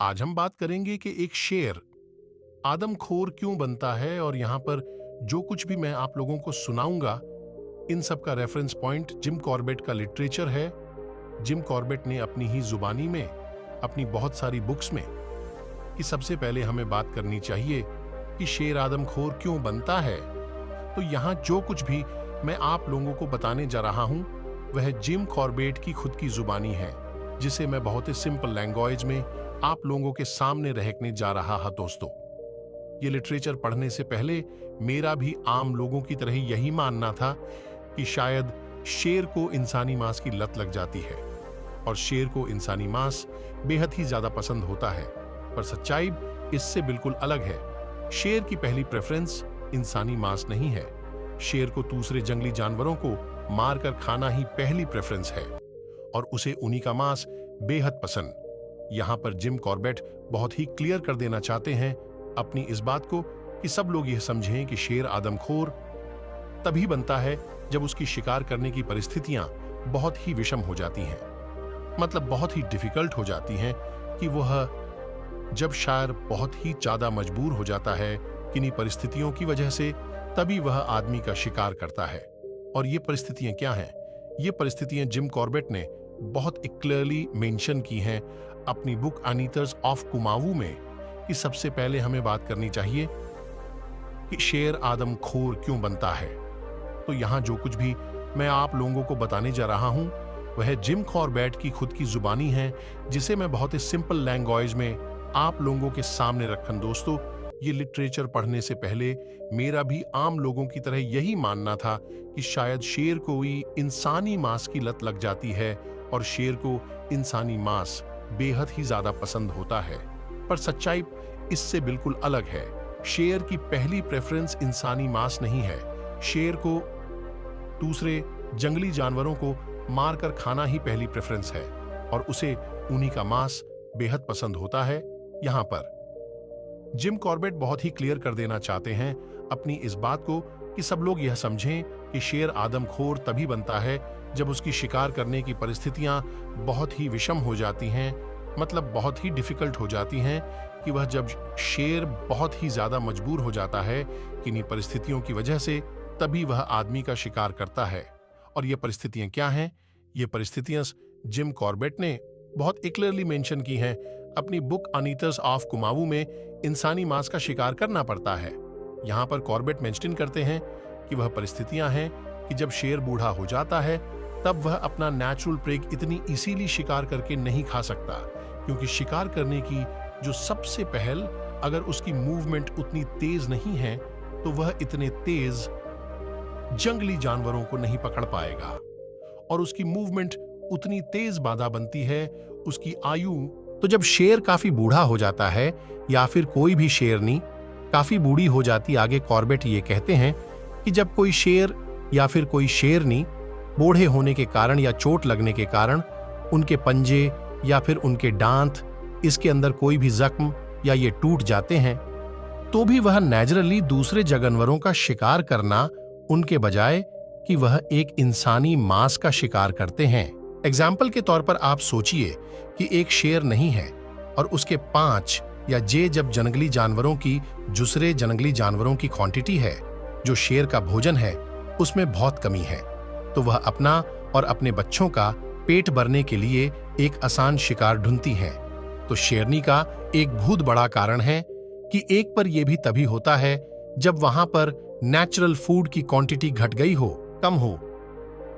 आज हम बात करेंगे कि एक शेर आदमखोर क्यों बनता है। और यहाँ पर जो कुछ भी मैं आप लोगों को सुनाऊंगा, इन सब का रेफरेंस पॉइंट जिम कॉर्बेट का लिटरेचर है। जिम कॉर्बेट ने अपनी ही जुबानी में, अपनी बहुत सारी बुक्स में, कि सबसे पहले हमें बात करनी चाहिए कि शेर आदमखोर क्यों बनता है। तो यहाँ जो कुछ भी मैं आप लोगों को बताने जा रहा हूँ वह जिम कॉर्बेट की खुद की जुबानी है, जिसे मैं बहुत ही सिंपल लैंग्वेज में आप लोगों के सामने रखने जा रहा है। दोस्तों, ये लिटरेचर पढ़ने से पहले मेरा भी आम लोगों की तरह यही मानना था कि शायद शेर को इंसानी मांस की लत लग जाती है और शेर को इंसानी मांस बेहद ही ज्यादा पसंद होता है। पर सच्चाई इससे बिल्कुल अलग है। शेर की पहली प्रेफरेंस इंसानी मांस नहीं है। शेर को दूसरे जंगली जानवरों को मारकर खाना ही पहली प्रेफरेंस है और उसे उन्हीं का मांस बेहद पसंद। यहां पर जिम कॉर्बेट बहुत ही क्लियर कर देना चाहते हैं अपनी इस बात को कि सब लोग यह समझें कि शेर आदमखोर तभी बनता है जब उसकी शिकार करने की परिस्थितियां बहुत ही विषम हो जाती हैं, मतलब बहुत ही डिफिकल्ट हो जाती हैं, कि वह जब शायर बहुत ही ज्यादा मजबूर हो जाता है किन्हीं परिस्थितियों की वजह से, तभी वह आदमी का शिकार करता है। और ये परिस्थितियां क्या हैं? ये परिस्थितियां जिम कॉर्बेट ने बहुत क्लियरली मेंशन की हैं अपनी बुक अनीथर्स ऑफ कुमावू में, कि सबसे पहले हमें बात करनी चाहिए कि शेर आदमखोर क्यों बनता है। तो यहां जो कुछ भी मैं आप लोगों को बताने जा रहा हूं वह जिम कॉर्बेट की खुद की जुबानी है, जिसे मैं बहुत ही सिंपल लैंग्वेज में आप लोगों के सामने रखन। दोस्तों, ये लिटरेचर पढ़ने से पहले मेरा भी आम लोगों की तरह यही मानना था कि शायद शेर को ही इंसानी मांस की लत लग जाती है और शेर को इंसानी मांस बेहद ही ज्यादा पसंद होता है। पर सच्चाई इससे बिल्कुल अलग है। शेर की पहली प्रेफरेंस इंसानी मांस नहीं है। शेर को दूसरे जंगली जानवरों को मारकर खाना ही पहली प्रेफरेंस है और उसे उन्हीं का मांस बेहद पसंद होता है। यहां पर जिम कॉर्बेट बहुत ही क्लियर कर देना चाहते हैं अपनी इस बात को कि सब लोग यह समझें कि शेर आदमखोर तभी बनता है जब उसकी शिकार करने की परिस्थितियां बहुत ही विषम हो जाती हैं, मतलब बहुत ही डिफिकल्ट हो जाती हैं, कि वह जब शेर बहुत ही ज्यादा मजबूर हो जाता है किन्हीं परिस्थितियों की वजह से, तभी वह आदमी का शिकार करता है। और ये परिस्थितियां क्या हैं? ये परिस्थितियां जिम कॉर्बेट ने बहुत क्लियरली मेंशन की हैं अपनी बुक अनीथर्स ऑफ कुमावू में। इंसानी मांस का शिकार करना पड़ता है। यहां पर कॉर्बेट मेंशन करते हैं कि वह परिस्थितियां हैं कि जब शेर बूढ़ा हो जाता है तब वह अपना नेचुरल प्रेग इतनी इजीली शिकार करके नहीं खा सकता, क्योंकि शिकार करने की जो सबसे पहल, अगर उसकी मूवमेंट उतनी तेज नहीं है तो वह इतने तेज जंगली जानवरों को नहीं पकड़ पाएगा और उसकी मूवमेंट उतनी तेज बाधा बनती है उसकी आयु। तो जब शेर काफी बूढ़ा हो जाता है या फिर कोई भी शेरनी काफी बूढ़ी हो जाती, आगे कॉर्बेट ये कहते हैं कि जब कोई शेर या फिर कोई शेरनी बूढ़े होने के कारण या चोट लगने के कारण उनके पंजे या फिर उनके दांत, इसके अंदर कोई भी जख्म या ये टूट जाते हैं, तो भी वह नेचुरली दूसरे जानवरों का शिकार करना उनके बजाय कि वह एक इंसानी मांस का शिकार करते हैं। एग्जाम्पल के तौर पर आप सोचिए कि एक शेर नहीं है और उसके 5 या जब जंगली जानवरों की दूसरे जंगली जानवरों की क्वांटिटी है जो शेर का भोजन है उसमें बहुत कमी है, तो वह अपना और अपने बच्चों का पेट भरने के लिए एक आसान शिकार ढूंढती है। तो शेरनी का एक बहुत बड़ा कारण है कि एक पर यह भी तभी होता है जब वहां पर नेचुरल फूड की क्वांटिटी घट गई हो, कम हो।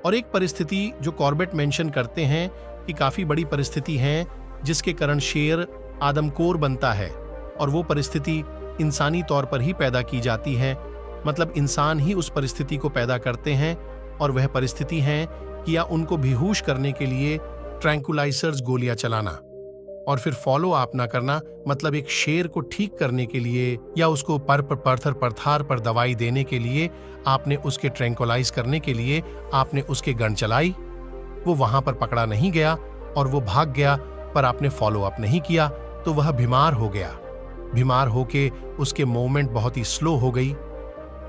और एक परिस्थिति जो कॉर्बेट मेंशन करते हैं कि काफी बड़ी परिस्थिति है जिसके कारण शेर आदमखोर बनता है, और वो परिस्थिति इंसानी तौर पर ही पैदा की जाती है, मतलब इंसान ही उस परिस्थिति को पैदा करते हैं। और वह परिस्थिति है कि या उनको बेहोश करने के लिए ट्रैंकुलाइजर्स गोलियां चलाना और फिर फॉलो अप ना करना, मतलब एक शेर को ठीक करने के लिए या उसको पत्थर पर दवाई देने के लिए आपने उसके ट्रैंकुलाइज करने के लिए आपने उसके गन चलाई, वो वहां पर पकड़ा नहीं गया और वो भाग गया, पर आपने फॉलो अप नहीं किया तो वह बीमार हो गया। बीमार होके उसके मूवमेंट बहुत ही स्लो हो गई,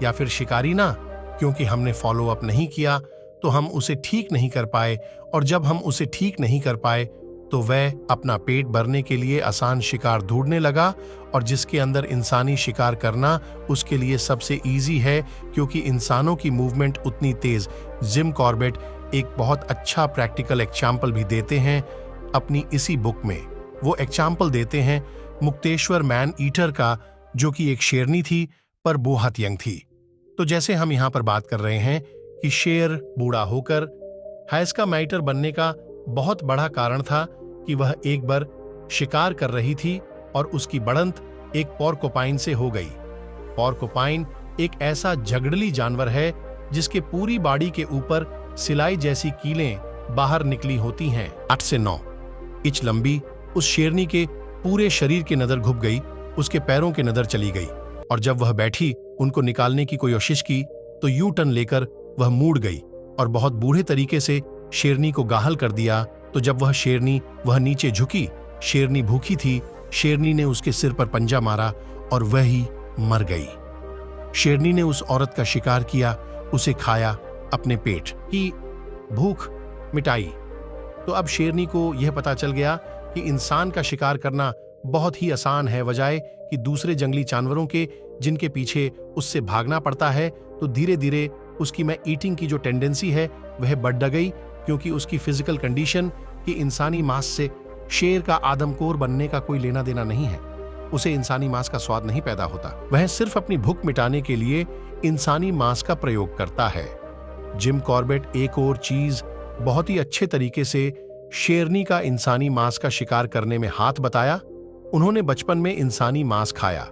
या फिर शिकारी ना, क्योंकि हमने फॉलो अप नहीं किया तो हम उसे ठीक नहीं कर पाए, और जब हम उसे ठीक नहीं कर पाए तो वह अपना पेट भरने के लिए आसान शिकार ढूंढने लगा, और जिसके अंदर इंसानी शिकार करना उसके लिए सबसे इजी है, क्योंकि इंसानों की मूवमेंट उतनी तेज। जिम कॉर्बेट एक बहुत अच्छा प्रैक्टिकल एग्जाम्पल भी देते हैं अपनी इसी बुक में। वो एग्जाम्पल देते हैं मुक्तेश्वर मैन ईटर का, जो कि एक शेरनी थी पर बहुत यंग थी। तो जैसे हम यहाँ पर बात कर रहे हैं कि शेर बूढ़ा होकर हैस्का माइटर बनने का बहुत बड़ा कारण था कि वह एक बार शिकार कर रही थी और उसकी बढ़ंत एक पोर्कोपाइन से हो गई। पोर्कोपाइन एक ऐसा झगड़ली जानवर है जिसके पूरी बॉडी के ऊपर सिलाई जैसी कीलें बाहर निकली होती हैं, 8 से 9 इंच लंबी। उस शेरनी के पूरे शरीर की नजर घुप गई, उसके पैरों की नजर चली गई, और जब वह बैठी उनको निकालने की कोशिश की तो यू टर्न लेकर वह मुड़ गई और बहुत बूढ़े तरीके से शेरनी को घायल कर दिया। तो जब वह नीचे झुकी, शेरनी भूखी थी, शेरनी ने उसके सिर पर पंजा मारा और वह ही मर गई। शेरनी ने उस औरत का शिकार किया, उसे खाया, अपने पेट की भूख मिटाई। तो अब शेरनी को यह पता चल गया कि इंसान का शिकार करना बहुत ही आसान है, बजाय कि दूसरे जंगली जानवरों के जिनके पीछे उससे भागना पड़ता है। तो धीरे धीरे उसकी ईटिंग की जो टेंडेंसी है वह बढ़ गई, क्योंकि उसकी फिजिकल कंडीशन की इंसानी मांस से शेर का आदमखोर बनने का कोई लेना देना नहीं है। उसे इंसानी मांस का स्वाद नहीं पैदा होता, वह सिर्फ अपनी भूख मिटाने के लिए इंसानी मांस का प्रयोग करता है। जिम कॉर्बेट एक और चीज बहुत ही अच्छे तरीके से शेरनी का इंसानी मांस का शिकार करने में हाथ बताया। उन्होंने बचपन में इंसानी मांस खाया,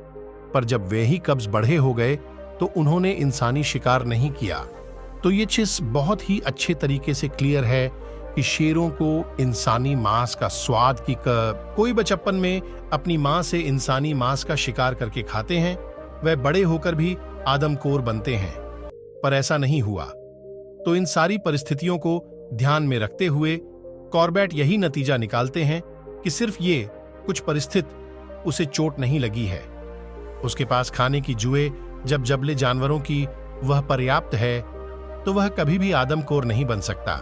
पर जब वे ही कब्ज बढ़े हो गए तो उन्होंने इंसानी शिकार नहीं किया। तो ये चीज बहुत ही अच्छे तरीके से क्लियर है कि शेरों को इंसानी मांस का स्वाद की कोई बचपन में अपनी मां से इंसानी मांस का शिकार करके खाते हैं, वह बड़े होकर भी आदमखोर बनते हैं, पर ऐसा नहीं हुआ। तो इन सारी परिस्थितियों को ध्यान में रखते हुए कॉर्बेट यही नतीजा निकालते हैं कि सिर्फ ये कुछ परिस्थिति उसे चोट नहीं लगी है। उसके पास खाने की जुए जब जबले जानवरों की वह पर्याप्त है, तो वह कभी भी आदमखोर नहीं बन सकता।